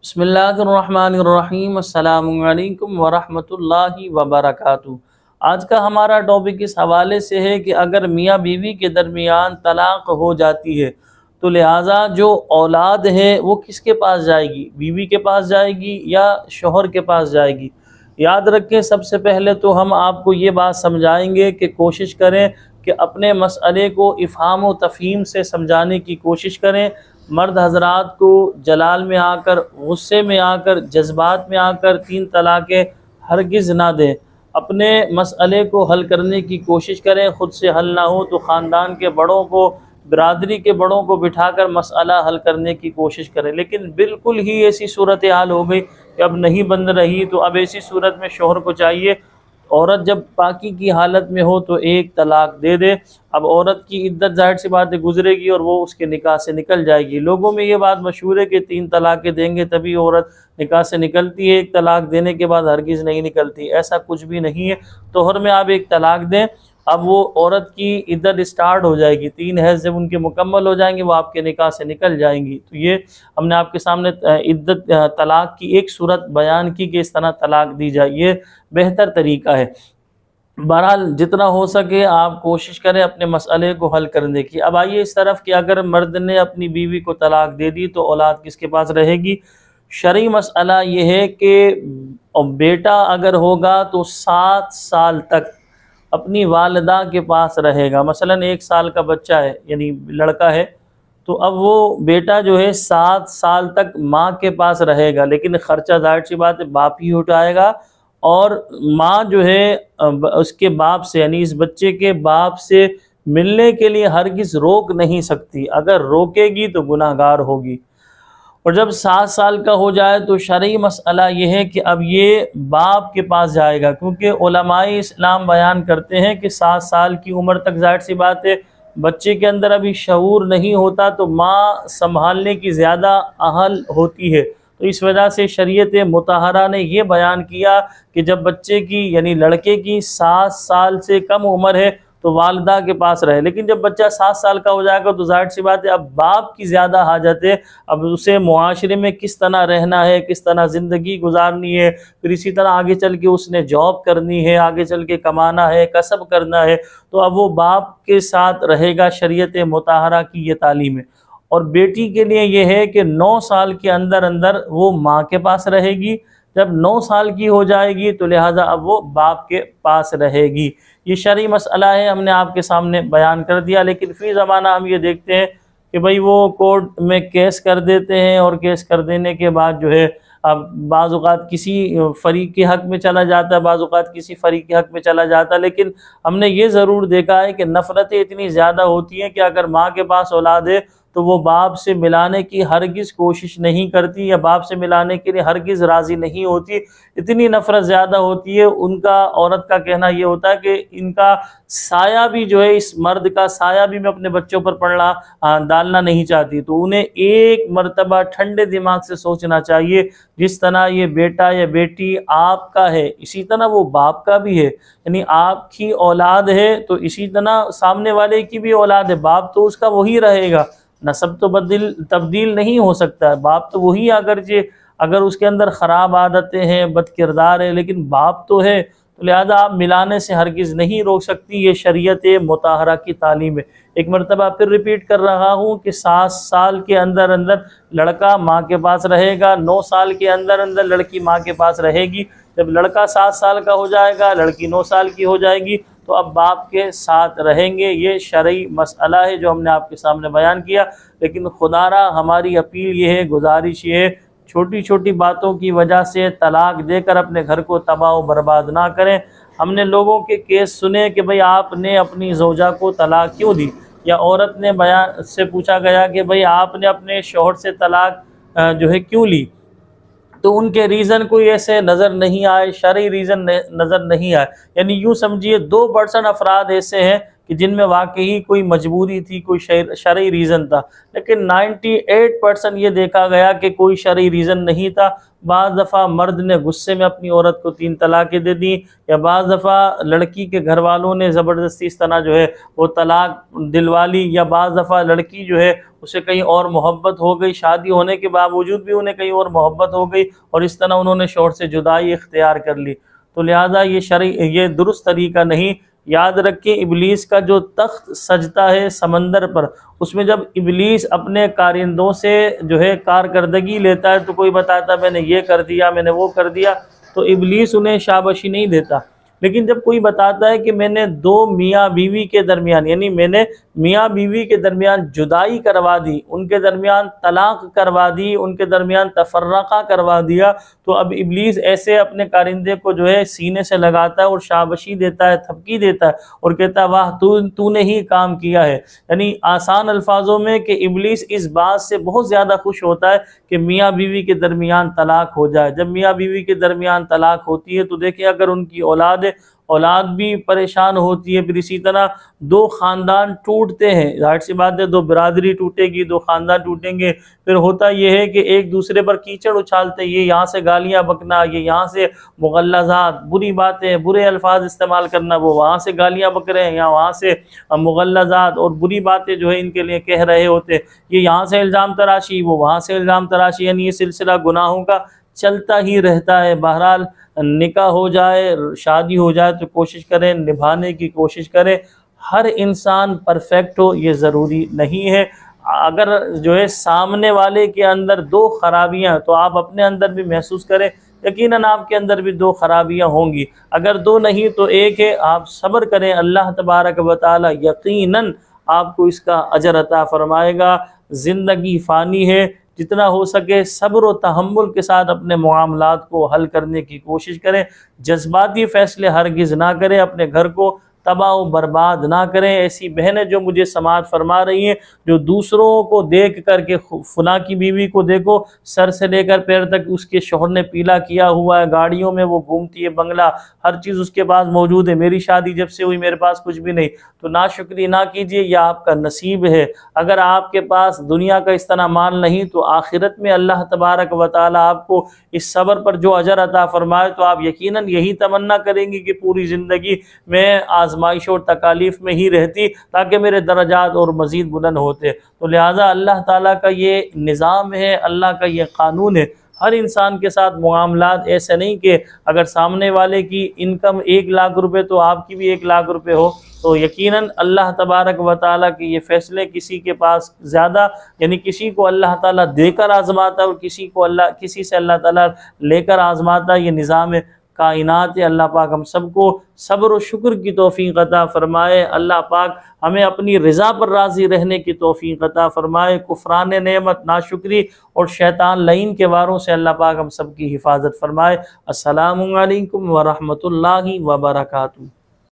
बिस्मिल्लाहिर्रहमानिर्रहीम अस्सलामुअलैकुम वरहमतुल्लाहि वबरकातुहू। आज का हमारा टॉपिक इस हवाले से है कि अगर मियाँ बीवी के दरमियान तलाक़ हो जाती है तो लिहाजा जो औलाद है वो किसके पास जाएगी, बीवी के पास जाएगी या शोहर के पास जाएगी। याद रखें, सबसे पहले तो हम आपको ये बात समझाएंगे कि कोशिश करें कि अपने मसले को इफ़हाम व तफ़हीम से समझाने की कोशिश करें। मर्द हज़रात को जलाल में आकर, गुस्से में आकर, जज्बात में आकर तीन तलाक़ें हरगिज़ ना दें। अपने मसले को हल करने की कोशिश करें। ख़ुद से हल ना हो तो ख़ानदान के बड़ों को, बिरादरी के बड़ों को बिठाकर मसला हल करने की कोशिश करें। लेकिन बिल्कुल ही ऐसी सूरत हाल हो गई कि अब नहीं बन रही, तो अब ऐसी सूरत में शोहर को चाहिए, औरत जब पाकी की हालत में हो तो एक तलाक़ दे दे। अब औरत की इद्दत ज़ाहिर सी बात है गुजरेगी और वो उसके निकाह से निकल जाएगी। लोगों में ये बात मशहूर है कि तीन तलाक़ें देंगे तभी औरत निकाह से निकलती है, एक तलाक़ देने के बाद हरगिज़ नहीं निकलती। ऐसा कुछ भी नहीं है। तोहर में आप एक तलाक़ दें, अब वो औरत की इद्दत स्टार्ट हो जाएगी। 3 हैज़ जब उनके मुकम्मल हो जाएंगे वो आपके निकाह से निकल जाएंगी। तो ये हमने आपके सामने इद्दत तलाक़ की एक सूरत बयान की कि इस तरह तलाक़ दी जाए, ये बेहतर तरीका है। बहरहाल जितना हो सके आप कोशिश करें अपने मसले को हल करने की। अब आइए इस तरफ कि अगर मर्द ने अपनी बीवी को तलाक़ दे दी तो औलाद किसके पास रहेगी। शरई मसला ये है कि बेटा अगर होगा तो 7 साल तक अपनी वालिदा के पास रहेगा। मसलन 1 साल का बच्चा है, यानी लड़का है, तो अब वो बेटा जो है 7 साल तक माँ के पास रहेगा, लेकिन ख़र्चा ज़ाहिर सी बात है बाप ही उठाएगा। और माँ जो है उसके बाप से, यानी इस बच्चे के बाप से मिलने के लिए हरगिज़ रोक नहीं सकती। अगर रोकेगी तो गुनाहगार होगी। और जब 7 साल का हो जाए तो शरई मसला ये है कि अब ये बाप के पास जाएगा, क्योंकि उलमाए इस्लाम बयान करते हैं कि 7 साल की उम्र तक ज़ाहिर सी बात है बच्चे के अंदर अभी शऊर नहीं होता, तो माँ संभालने की ज़्यादा अहल होती है। तो इस वजह से शरीयत मुतहरा ने यह बयान किया कि जब बच्चे की, यानी लड़के की 7 साल से कम उम्र है तो वालिदा के पास रहे। लेकिन जब बच्चा 7 साल का हो जाएगा तो ज़ाहिर सी बात है अब बाप की ज़्यादा हाजत है। अब उसे मुआशरे में किस तरह रहना है, किस तरह ज़िंदगी गुजारनी है, फिर इसी तरह आगे चल के उसने जॉब करनी है, आगे चल के कमाना है, कसब करना है, तो अब वो बाप के साथ रहेगा। शरीयत मुतहरा की ये तालीम है। और बेटी के लिए ये है कि 9 साल के अंदर अंदर वो माँ के पास रहेगी। जब 9 साल की हो जाएगी तो लिहाजा अब वो बाप के पास रहेगी। ये शरई मसला है, हमने आपके सामने बयान कर दिया। लेकिन फ़ी ज़माना हम ये देखते हैं कि भाई वो कोर्ट में केस कर देते हैं, और केस कर देने के बाद जो है अब बाज़ औक़ात किसी फ़रीक़ के हक़ में चला जाता है, बाज़ औक़ात किसी फ़रीक़ के हक़ में चला जाता है। लेकिन हमने ये ज़रूर देखा है कि नफ़रतें इतनी ज़्यादा होती हैं कि अगर माँ के पास औलाद है तो वो बाप से मिलाने की हरगिज़ कोशिश नहीं करती, या बाप से मिलाने के लिए हरगिज़ राज़ी नहीं होती। इतनी नफ़रत ज़्यादा होती है उनका। औरत का कहना ये होता है कि इनका साया भी जो है, इस मर्द का साया भी मैं अपने बच्चों पर डालना नहीं चाहती। तो उन्हें एक मरतबा ठंडे दिमाग से सोचना चाहिए, जिस तरह ये बेटा या बेटी आपका है इसी तरह वो बाप का भी है। यानी आपकी औलाद है तो इसी तरह सामने वाले की भी औलाद है, बाप तो उसका वही रहेगा। नसब तो तब्दील नहीं हो सकता है, बाप तो वही, अगर उसके अंदर ख़राब आदतें हैं, बद किरदार है, लेकिन बाप तो है। तो लिहाजा आप मिलाने से हरगिज़ नहीं रोक सकती। ये शरीयत मुतहरा की तालीम है। एक मरतबा फिर रिपीट कर रहा हूँ कि 7 साल के अंदर अंदर लड़का माँ के पास रहेगा, 9 साल के अंदर अंदर लड़की माँ के पास रहेगी। जब लड़का 7 साल का हो जाएगा, लड़की 9 साल की हो जाएगी, तो अब बाप के साथ रहेंगे। ये शरई मसला है जो हमने आपके सामने बयान किया। लेकिन खुदारा हमारी अपील ये है, गुजारिश ये है, छोटी छोटी बातों की वजह से तलाक देकर अपने घर को तबाह व बर्बाद ना करें। हमने लोगों के केस सुने कि भाई आपने अपनी ज़ौजा को तलाक क्यों दी, या औरत ने बयान से पूछा गया कि भाई आपने अपने शौहर से तलाक जो है क्यों ली, तो उनके रीज़न कोई ऐसे नज़र नहीं आए, शरई रीज़न नज़र नहीं आए। यानी यूँ समझिए 2% अफराद ऐसे हैं कि जिनमें वाकई कोई मजबूरी थी, कोई शरई रीज़न था, लेकिन 98% ये देखा गया कि कोई शरई रीज़न नहीं था। बाज़ दफ़ा मर्द ने गुस्से में अपनी औरत को 3 तलाक़ें दे दी, या बाज़ दफ़ा लड़की के घर वालों ने ज़बरदस्ती इस तरह जो है वो तलाक दिलवा ली, या बाज़ दफ़ा लड़की जो है उसे कहीं और मोहब्बत हो गई, शादी होने के बावजूद भी उन्हें कहीं और मोहब्बत हो गई और इस तरह उन्होंने शौहर से जुदाई इख्तियार कर ली। तो लिहाजा ये दुरुस्त तरीका नहीं। याद रखें, इबलीस का जो तख्त सजता है समंदर पर, उसमें जब इबलीस अपने कारिंदों से जो है कारकर्दगी लेता है, तो कोई बताता मैंने ये कर दिया, मैंने वो कर दिया, तो इबलीस उन्हें शाबाशी नहीं देता। लेकिन जब कोई बताता है कि मैंने 2 मियाँ बीवी के दरमियान, यानी मैंने मियाँ बीवी के दरमियान जुदाई करवा दी, उनके दरमियान तलाक करवा दी, उनके दरमियान तफर्रक़ा करवा दिया, तो अब इबलीस ऐसे अपने कारिंदे को जो है सीने से लगाता है और शाबाशी देता है, थपकी देता है और कहता है वाह तूने ही काम किया है। यानी आसान अल्फाजों में कि इबलीस इस बात से बहुत ज़्यादा खुश होता है कि मियाँ बीवी के दरमियान तलाक हो जाए। जब मियाँ बीवी के दरमियान तलाक होती है तो देखिए, अगर उनकी औलाद भी परेशान होती है, फिर इसी तरह 2 ख़ानदान टूटते हैं, ज़ाहिर सी बात है 2 बिरादरी टूटेगी, 2 ख़ानदान टूटेंगे। फिर होता यह है कि एक दूसरे पर कीचड़ उछालते, ये यहाँ से गालियाँ बकना, ये यहाँ से मुग़ल्लज़ात, बुरी बातें, बुरे अल्फाज इस्तेमाल करना, वो वहाँ से गालियाँ बक रहे हैं, यहाँ वहाँ से मुग़ल्लज़ात और बुरी बातें जो है इनके लिए कह रहे होते, ये यहाँ से इल्ज़ाम तराशी, वो वहाँ से इल्ज़ाम तराशी, यानी ये सिलसिला गुनाहों का चलता ही रहता है। बहरहाल निकाह हो जाए, शादी हो जाए तो कोशिश करें, निभाने की कोशिश करें। हर इंसान परफेक्ट हो ये ज़रूरी नहीं है। अगर जो है सामने वाले के अंदर 2 खराबियाँ, तो आप अपने अंदर भी महसूस करें, यकीनन आपके अंदर भी 2 खराबियाँ होंगी। अगर 2 नहीं तो 1 है, आप सब्र करें, अल्लाह तबारक व तआला यकीनन आपको इसका अजर अता फरमाएगा। ज़िंदगी फ़ानी है, जितना हो सके सब्र व तहम्मुल के साथ अपने मामलात को हल करने की कोशिश करें। जज्बाती फ़ैसले हरगिज़ ना करें, अपने घर को तबाह व बर्बाद ना करें। ऐसी बहनें जो मुझे समाअत फरमा रही हैं, जो दूसरों को देख कर के फलां की बीवी को देखो, सर से लेकर पैर तक उसके शौहर ने पीला किया हुआ है, गाड़ियों में वो घूमती है, बंगला हर चीज़ उसके पास मौजूद है, मेरी शादी जब से हुई मेरे पास कुछ भी नहीं। तो नाशुक्री ना कीजिए, यह आपका नसीब है। अगर आपके पास दुनिया का इस तरह माल नहीं तो आखिरत में अल्लाह तबारक व तआला आपको इस सब्र पर जो अजर अता फरमाए, तो आप यकीनन यही तमन्ना करेंगे कि पूरी ज़िंदगी में आजमाइश और तकालीफ में ही रहती, ताकि मेरे दर्जात और मज़ीद बुलंद होते। तो लिहाजा अल्लाह ताला का ये निज़ाम है, अल्लाह का ये क़ानून है। हर इंसान के साथ मुआमलात ऐसे नहीं कि अगर सामने वाले की इनकम 1 लाख रुपए तो आपकी भी 1 लाख रुपए हो, तो यकीनन अल्लाह तबारक व तआला के ये फ़ैसले किसी के पास ज़्यादा, यानी किसी को अल्लाह ताला देकर आज़माता है और किसी से अल्लाह ताला लेकर आज़माता है। ये निज़ाम है कायनात है। अल्लाह पाक हम सबको सब्र और शुक्र की तौफीक अता फ़रमाए। अल्लाह पाक हमें अपनी रज़ा पर राज़ी रहने की तौफीक अता फ़रमाए। कुफ़रान नेमत, नाशुक्री और शैतान लईन के वारों से अल्लाह पाक हम सब की हिफाजत फ़रमाए। अस्सलामु अलैकुम व रहमतुल्लाहि व बरकातुहू।